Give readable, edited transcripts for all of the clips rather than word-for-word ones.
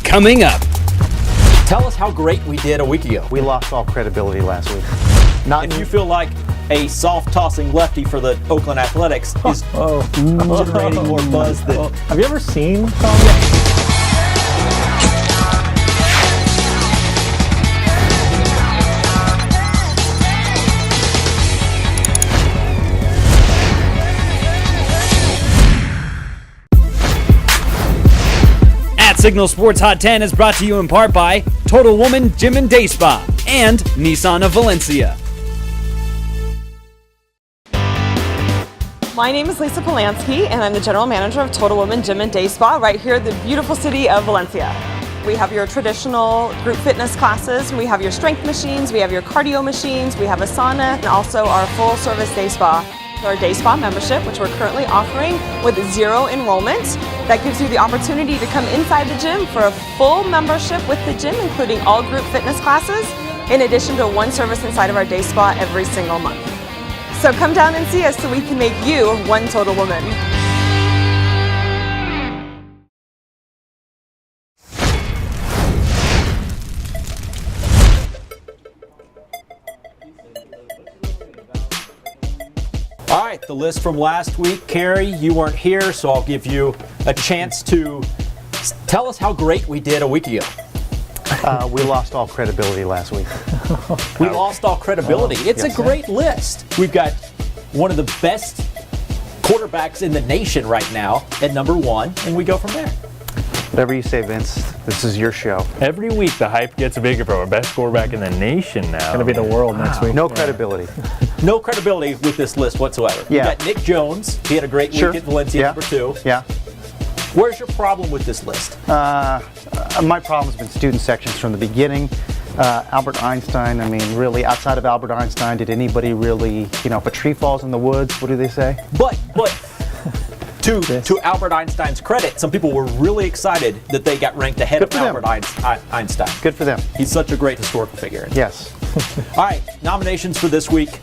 coming up. Tell us how great we did a week ago. We lost all credibility last week. If you feel like a soft-tossing lefty for the Oakland Athletics is generating more buzz than... Have you ever seen Tom? Signal Sports Hot 10 is brought to you in part by Total Woman Gym and Day Spa and Nissan of Valencia. My name is Lisa Polanski, and I'm the General Manager of Total Woman Gym and Day Spa right here in the beautiful city of Valencia. We have your traditional group fitness classes, we have your strength machines, we have your cardio machines, we have a sauna, and also our full service day spa. Our day spa membership, which we're currently offering with 0 enrollment. That gives you the opportunity to come inside the gym for a full membership with the gym, including all group fitness classes, in addition to one service inside of our day spa every single month. So come down and see us so we can make you one total woman. All right, the list from last week. Carrie, you weren't here, so I'll give you a chance to tell us how great we did a week ago. We lost all credibility last week. We lost all credibility. It's a great list. We've got one of the best quarterbacks in the nation right now at number 1, and we go from there. Whatever you say, Vince, this is your show. Every week the hype gets bigger for our best quarterback in the nation now. It's going to be the world next week. No credibility. No credibility with this list whatsoever. Yeah. You got Nick Jones. He had a great week at Valencia, number 2. Yeah. Where's your problem with this list? My problem has been student sections from the beginning. Albert Einstein, I mean, really, outside of Albert Einstein, did anybody really, if a tree falls in the woods, what do they say? But to Albert Einstein's credit, some people were really excited that they got ranked ahead of Albert Einstein. Good for them. He's such a great historical figure. Yes. All right, nominations for this week.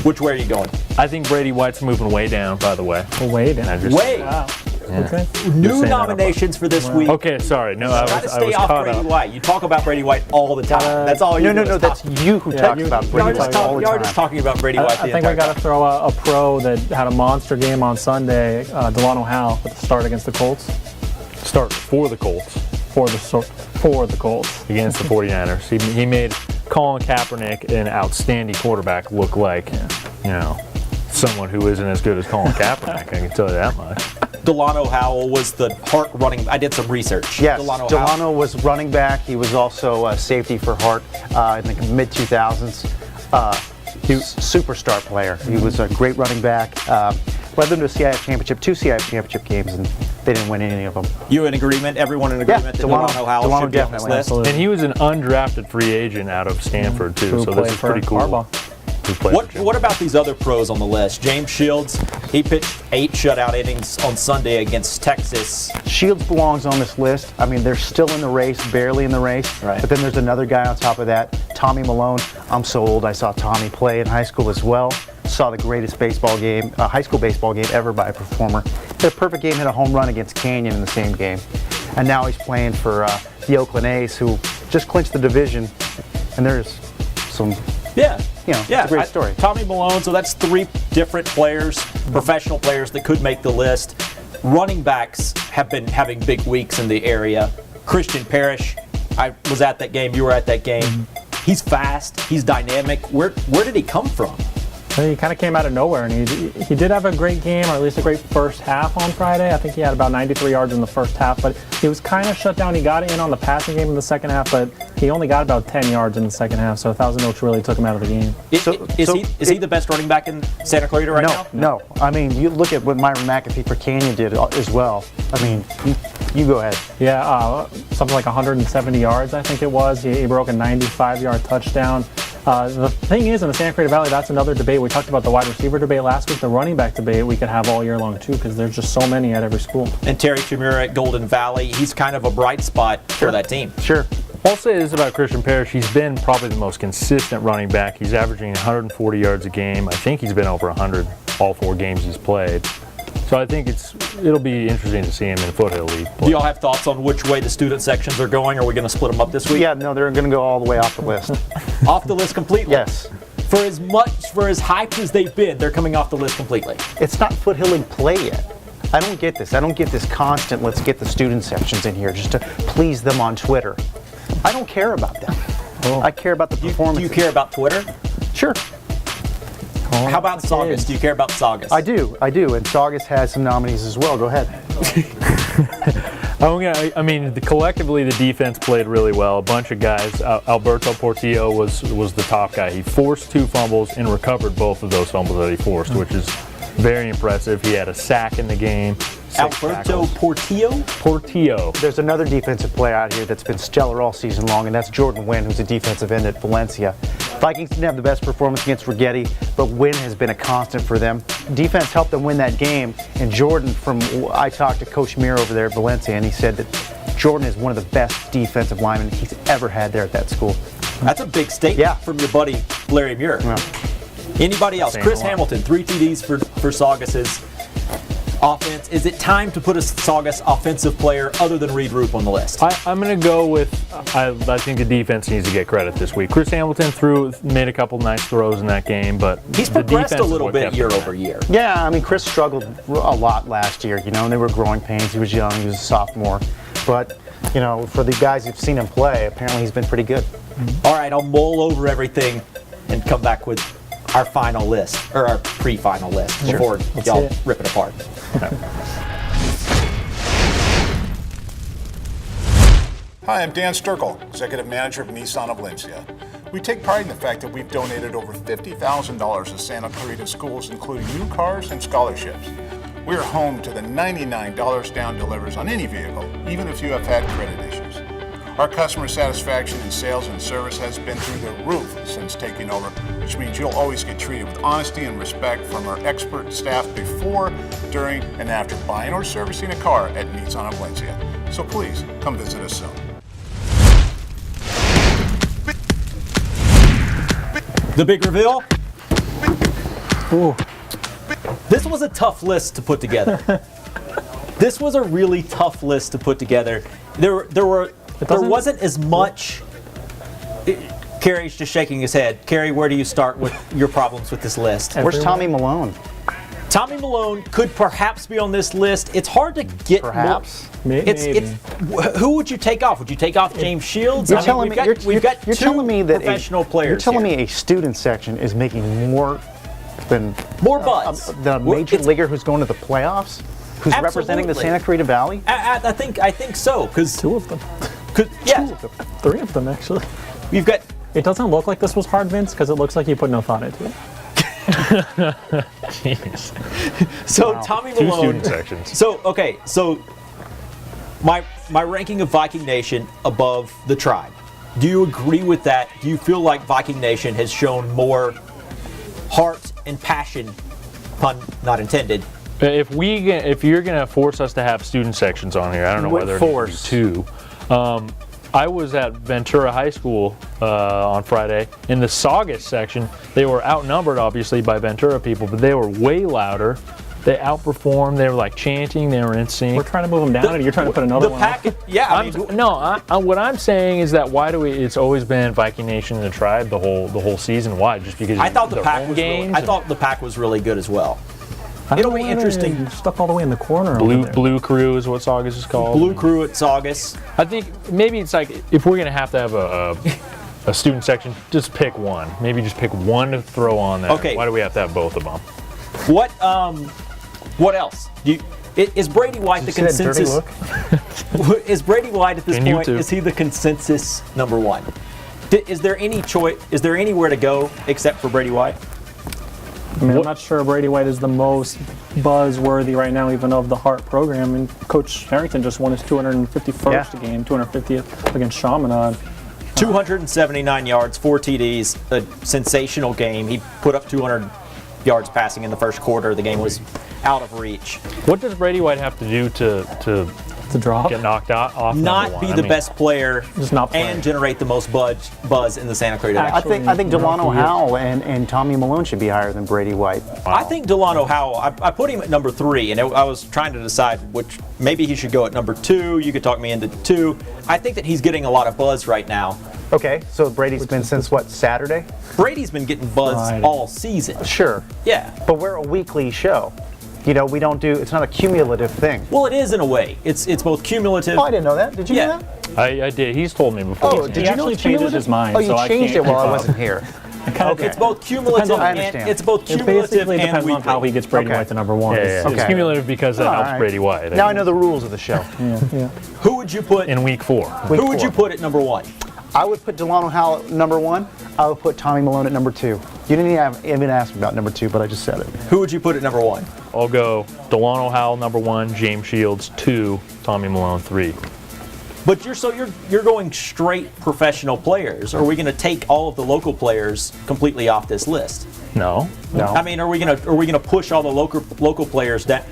Which way are you going? I think Brady White's moving way down, by the way. Way down. Wow. Yeah. Okay. New nominations for this week. Okay, sorry. No, I was stay off caught Brady up. White. You talk about Brady White all the time. That's all you do. No, that's you who talks about Brady White all the time. You're just talking about Brady White the I think we got to throw a pro that had a monster game on Sunday, Delano Howe, at the start against the Colts. Start for the Colts. For the Colts. Against the 49ers. He made Colin Kaepernick, an outstanding quarterback, look like, someone who isn't as good as Colin Kaepernick. I can tell you that much. Delano Howell was the Hart running. I did some research. Yes, Delano was running back. He was also safety for Hart in the mid-2000s. He was a superstar player. He was a great running back. Led them to a CIF championship, 2 CIF championship games, and they didn't win any of them. You in agreement? Everyone in agreement that Delano Howell should be on this list? Absolutely. And he was an undrafted free agent out of Stanford, too, so this is pretty cool. Harbaugh. What about these other pros on the list? James Shields, he pitched 8 shutout innings on Sunday against Texas. Shields belongs on this list. I mean, they're still in the race, barely in the race. Right. But then there's another guy on top of that, Tommy Malone. I'm so old, I saw Tommy play in high school as well. Saw the greatest high school baseball game ever by a performer. Hit a perfect game, hit a home run against Canyon in the same game. And now he's playing for the Oakland A's, who just clinched the division. And there's some... It's a great story. Tommy Malone, so that's 3 different players, professional players that could make the list. Running backs have been having big weeks in the area. Christian Parrish, I was at that game, you were at that game. He's fast, he's dynamic. Where did he come from? He kind of came out of nowhere, and he did have a great game, or at least a great first half on Friday. I think he had about 93 yards in the first half, but he was kind of shut down. He got in on the passing game in the second half, but he only got about 10 yards in the second half, so 1,000 Oaks really took him out of the game. Is he the best running back in Santa Clarita right now? No. I mean, you look at what Myron McAfee for Canyon did as well. I mean, you go ahead. Yeah, something like 170 yards, I think it was. He broke a 95-yard touchdown. The thing is, in the Santa Clarita Valley, that's another debate. We talked about the wide receiver debate last week. The running back debate we could have all year long, too, because there's just so many at every school. And Terry Chimura at Golden Valley, he's kind of a bright spot for that team. Sure. I'll say this about Christian Parrish. He's been probably the most consistent running back. He's averaging 140 yards a game. I think he's been over 100 all 4 games he's played. So I think it'll be interesting to see him in Foothill League. Do y'all have thoughts on which way the student sections are going? Are we going to split them up this week? Yeah, no, they're going to go all the way off the list. Off the list completely? Yes. For as hyped as they've been, they're coming off the list completely. It's not Foothill League play yet. I don't get this. I don't get this constant, let's get the student sections in here just to please them on Twitter. I don't care about them. I care about the performance. Do you care about Twitter? Sure. How about Saugus? Do you care about Saugus? I do. And Saugus has some nominees as well. Go ahead. Collectively the defense played really well. A bunch of guys. Alberto Portillo was the top guy. He forced 2 fumbles and recovered both of those fumbles that he forced, which is very impressive. He had a sack in the game. Alberto Portillo? There's another defensive player out here that's been stellar all season long, and that's Jordan Wynn, who's a defensive end at Valencia. Vikings didn't have the best performance against Rigetti, but Wynn has been a constant for them. Defense helped them win that game, and Jordan, I talked to Coach Mir over there at Valencia, and he said that Jordan is one of the best defensive linemen he's ever had there at that school. That's a big statement from your buddy Larry Muir. Yeah. Anybody else? Chris Hamilton, 3 TDs for Saugus's offense. Is it time to put a Saugus offensive player other than Reed Roop on the list? I'm going to go with, I think the defense needs to get credit this week. Chris Hamilton made a couple nice throws in that game, but he's progressed a little bit year over year. Yeah, Chris struggled a lot last year, and they were growing pains. He was young, he was a sophomore. But, for the guys who've seen him play, apparently he's been pretty good. All right, I'll mull over everything and come back with our final list, or our pre-final list, before y'all rip it apart. Hi, I'm Dan Sturkle, Executive Manager of Nissan of Valencia. We take pride in the fact that we've donated over $50,000 to Santa Clarita schools, including new cars and scholarships. We are home to the $99 down delivers on any vehicle, even if you have had credit issues. Our customer satisfaction in sales and service has been through the roof since taking over, which means you'll always get treated with honesty and respect from our expert staff before, during, and after buying or servicing a car at Nissan of Valencia. So please, come visit us soon. The big reveal? Ooh. This was a tough list to put together. This was a really tough list to put together. There wasn't as much. Kerry's just shaking his head. Kerry, where do you start with your problems with this list? Where's Tommy Malone? Tommy Malone could perhaps be on this list. It's hard to get. Perhaps. Maybe. Who would you take off? Would you take off James Shields? You're telling me that professional players. You're telling me a student section is making more buzz than a major leaguer who's going to the playoffs, who's representing the Santa Clarita Valley. I think so, because 2 of them. 2 of them. 3 of them actually. You've got. It doesn't look like this was hard, Vince, because it looks like you put no thought into it. Jeez. So Tommy Malone. 2 student sections. So my ranking of Viking Nation above the Tribe. Do you agree with that? Do you feel like Viking Nation has shown more heart and passion, pun not intended? If you're gonna force us to have student sections on here, I don't know whether it's 2. I was at Ventura High School on Friday. In the Saugus section, they were outnumbered, obviously, by Ventura people, but they were way louder. They outperformed. They were like chanting. They were in sync. We're trying to move them down, and you're trying to put another one. What I'm saying is that it's always been Viking Nation and the Tribe the whole season. Why? Just because I thought the pack was really good as well. It'll be interesting. Stuck all the way in the corner. Blue Crew is what Saugus is called. Blue Crew at Saugus. I think maybe it's like if we're gonna have to have a student section, just pick one. Maybe just pick one to throw on there. Okay. Why do we have to have both of them? What else? Is Brady White the consensus? Is Brady White at this point? Is he the consensus number 1? Is there any choice? Is there anywhere to go except for Brady White? I'm not sure Brady White is the most buzz-worthy right now, even of the Hart program. And Coach Harrington just won his 251st game, 250th against Chaminade. 279 yards, 4 TDs, a sensational game. He put up 200 yards passing in the first quarter. The game was out of reach. What does Brady White have to do to To drop? get knocked out off. not number be one. the best player Just not play. and generate the most buzz in the Santa Clarita I Valley. think Delano Howell and Tommy Malone should be higher than Brady White. I think Delano Howell, I put him at number 3, and I was trying to decide which, maybe he should go at number 2. You could talk me into 2. I think that he's getting a lot of buzz right now. Okay, so Brady's been since what, Saturday? Brady's been getting buzz Friday. all season. Sure. Yeah. But we're a weekly show. You know, we don't do, it's not a cumulative thing. Well, it is in a way. It's both cumulative. Oh, I didn't know that. Did you Yeah. know that? I did. He's told me before. Oh, did He you know actually it's changes cumulative? his mind, Oh, you so I changed it can't while I keep up. wasn't here. It's both cumulative I and understand. it's both It cumulative basically and depends on how weekly. he gets Brady Okay. White to number 1. Yeah, It's- it's Okay. cumulative because that All helps right. Brady White. Now I know the rules of the show. yeah. Who would you put? In week 4. Week Who would you 4. put at number 1? I would put Delano Howell at number 1. I would put Tommy Malone at number 2. You didn't even ask me about number 2, but I just said it. Who would you put at number 1? I'll go Delano Howell number 1, James Shields 2, Tommy Malone 3. But you're going straight professional players. Are we going to take all of the local players completely off this list? No. No. I mean, are we gonna push all the local players down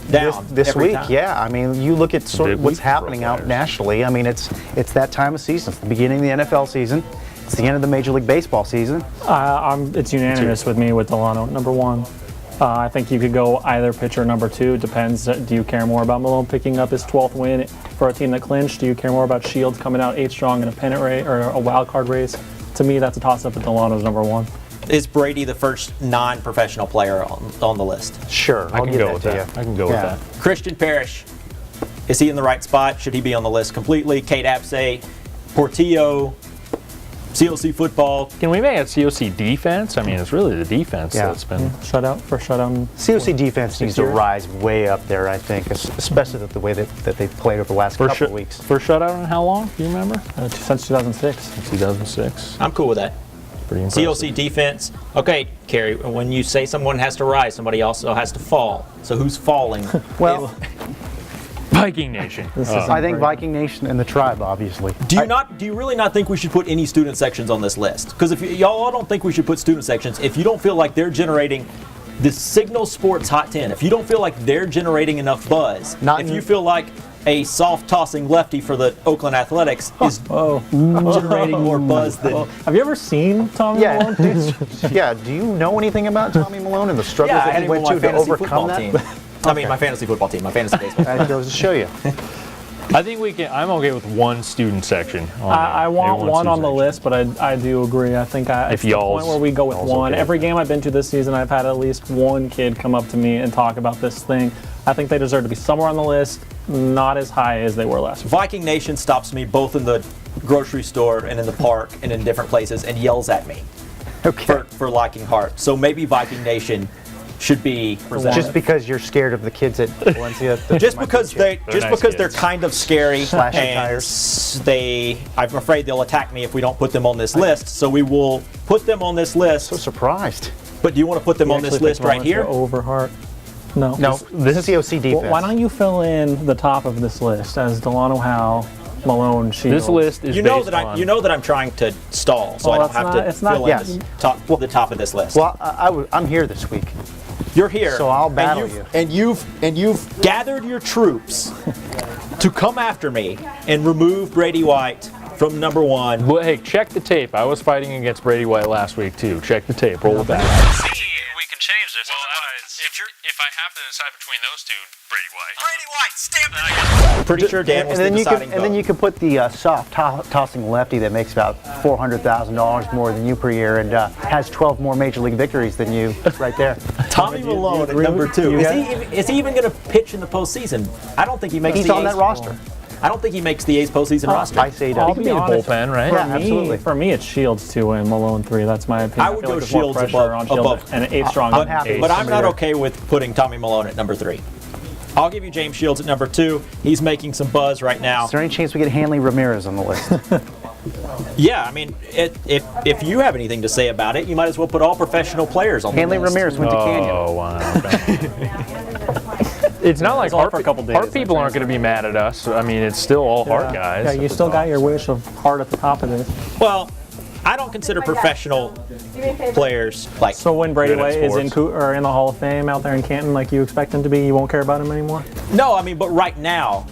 This every week, time? yeah. I mean, you look at big what's week for happening out players. nationally. I mean, it's that time of season. It's the beginning of the NFL season. It's the end of the Major League Baseball season. It's unanimous with me with Delano number 1. I think you could go either pitcher number 2. Depends. Do you care more about Malone picking up his 12th win for a team that clinched? Do you care more about Shields coming out 8 strong in a pennant race or a wild card race? To me, that's a toss-up. But Delano's number 1. Is Brady the first non-professional player on the list? Sure, I I'll can give go that with to that. you. I can go Yeah. with that. Christian Parrish, is he in the right spot? Should he be on the list completely? Kate Apsay, Portillo, COC football. Can we make it COC defense? I mean, it's really the defense Yeah. that's been. Shutout for shutout. COC defense needs to years. rise way up there, I think, especially the way that they've played over the last couple of weeks. For shutout in how long? Do you remember? Since 2006. 2006. I'm cool with that. Pretty impressive. COC defense. Okay, Kerry, when you say someone has to rise, somebody also has to fall. So who's falling? Well, Viking Nation. I think Viking Nation and the Tribe, obviously. Do you really not think we should put any student sections on this list? Because if y'all all don't think we should put student sections, if you don't feel like they're generating the Signal Sports Hot 10, if you don't feel like they're generating enough buzz, if you feel like a soft tossing lefty for the Oakland Athletics is generating more buzz than Have you ever seen Tommy Malone? Yeah, do you know anything about Tommy Malone and the struggles I that had he him on went my to fantasy overcome football that? team. I mean, my fantasy football team, my fantasy baseball. That goes to show you. I think we can. I'm okay with one student section. I want Maybe one on the student list, but I do agree. I think it's the y'all's- point where we go with y'all's one. okay. Every game I've been to this season, I've had at least one kid come up to me and talk about this thing. I think they deserve to be somewhere on the list, not as high as they were last week. Viking Nation stops me both in the grocery store and in the park and in different places and yells at me for liking Hart. So maybe Viking Nation should be presented. Just because you're scared of the kids at Valencia. Just because they're nice they're kids. kind of scary Slashing and I'm afraid they'll attack me if we don't put them on this list. So we will put them on this list. So surprised. But do you want to put them on this list right here? Over Hart. No. No, this is COC defense. Well, why don't you fill in the top of this list as Delano Howell, Malone, Shields? This list is You know based that on. I'm trying to stall, so Well, I don't have to it's not- fill yes. in the top of this list. Well, I'm here this week. You're here, So I'll battle you. And you've gathered your troops to come after me and remove Brady White from number 1. Well, hey, check the tape. I was fighting against Brady White last week too. Check the tape. Roll it back. See, we can change this. Otherwise, if I have to decide between those two, Brady White. Brady White, stamp it. Pretty sure Dan was the deciding and then vote. you can put the soft tossing lefty that makes about $400,000 more than you per year and has 12 more major league victories than you right there. Tommy Malone at number 2. Is he even going to pitch in the postseason? I don't think he makes He's the on that A's. roster. I don't think he makes the A's postseason roster. I say he I'll does. He be can be the honest, bullpen, right? Yeah, absolutely. For me, it's Shields 2 and Malone 3. That's my opinion. I would feel go like there's more Shields pressure on Shields above. and 8 strong. I'm happy. But I'm not okay with putting Tommy Malone at number 3. I'll give you James Shields at number 2. He's making some buzz right now. Is there any chance we get Hanley Ramirez on the list? Yeah, I mean, if you have anything to say about it, you might as well put all professional players on Hanley the list. Ramirez went to Canyon. Oh wow. Okay. It's not like all Hart, for a couple days, Hart people I aren't going to be mad at us. I mean, it's still all Hart guys. Yeah, you still got your wish of Hart at the top of this. Well, I don't consider professional players like. So when Brady Good at White is in sports. in the Hall of Fame out there in Canton, like you expect him to be, you won't care about him anymore? No, I mean, but right now,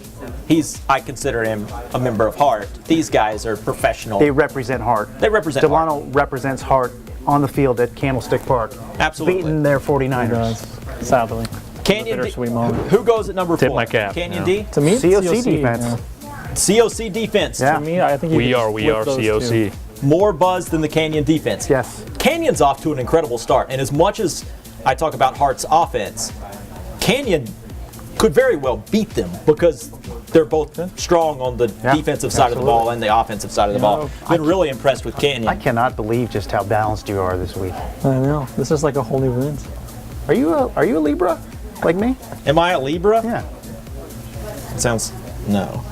I consider him a member of Hart. These guys are professional. They represent Hart. They represent Delano Hart. represents Hart on the field at Candlestick Park. Absolutely. Beating their 49ers. Does, sadly. Canyon D. Bittersweet moment. Who goes at number 4? Tip my cap. Canyon Yeah. D? To me, it's COC defense. yeah. COC defense. Yeah. To me, I think you We could are split those COC. two. More buzz than the Canyon defense. Yes. Canyon's off to an incredible start. And as much as I talk about Hart's offense, Canyon could very well beat them because they're both strong on the defensive side of the ball and the offensive side of the ball. Been really impressed with Canyon. I cannot believe just how balanced you are this week. I know. This is like a whole new lens. Are you a Libra like me? Am I a Libra? Yeah. It sounds no.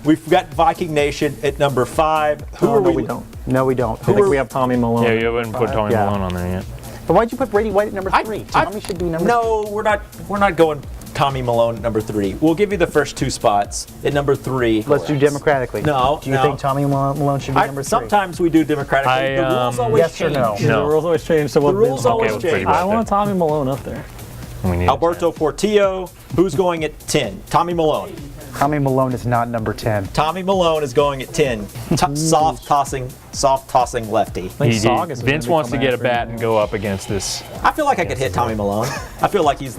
We've got Viking Nation at number 5. Who Oh, are no, we? we don't. No, we don't. I think we have Tommy Malone. Yeah, you haven't put Tony Yeah. Malone on there yet. But why'd you put Brady White at number 3? Tommy should be number No, we're not going Tommy Malone at number 3. We'll give you the first 2 spots at number 3. Let's do democratically. No, Do you no. think Tommy Malone should be number 3? Sometimes we do democratically. The rules always yes or change. no? Yeah, the rules always change. So what rules always with change. Brady I White want Tommy Malone up there. We need Alberto Portillo, who's going at 10? Tommy Malone. Tommy Malone is not number 10. Tommy Malone is going at 10. Soft tossing lefty. I think Saugus is Vince gonna wants to become get a after bat him. and go up against this. I feel like I could hit Tommy Malone. I feel like he's.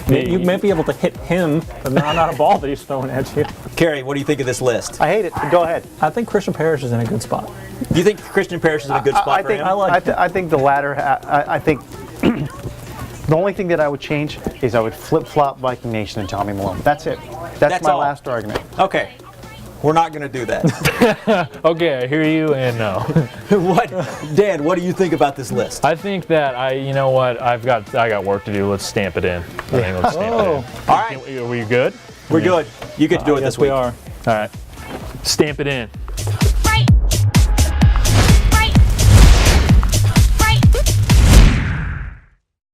You might be able to hit him, but not a ball that he's throwing at you. Kerry, what do you think of this list? I hate it. Go ahead. I think Christian Parrish is in a good spot. Do you think Christian Parrish is in a good spot I for think him? I think the latter. I think the only thing that I would change is I would flip-flop Viking Nation and Tommy Malone. That's it. That's my all. last argument. Okay. We're not going to do that. Okay, I hear you, and no. What, Dan? What do you think about this list? I think that you know what? I got work to do. Let's stamp it in. I think let's stamp it in. All right, Are we good? we're good. You get to do it Yes, this week. we are. All right. Stamp it in.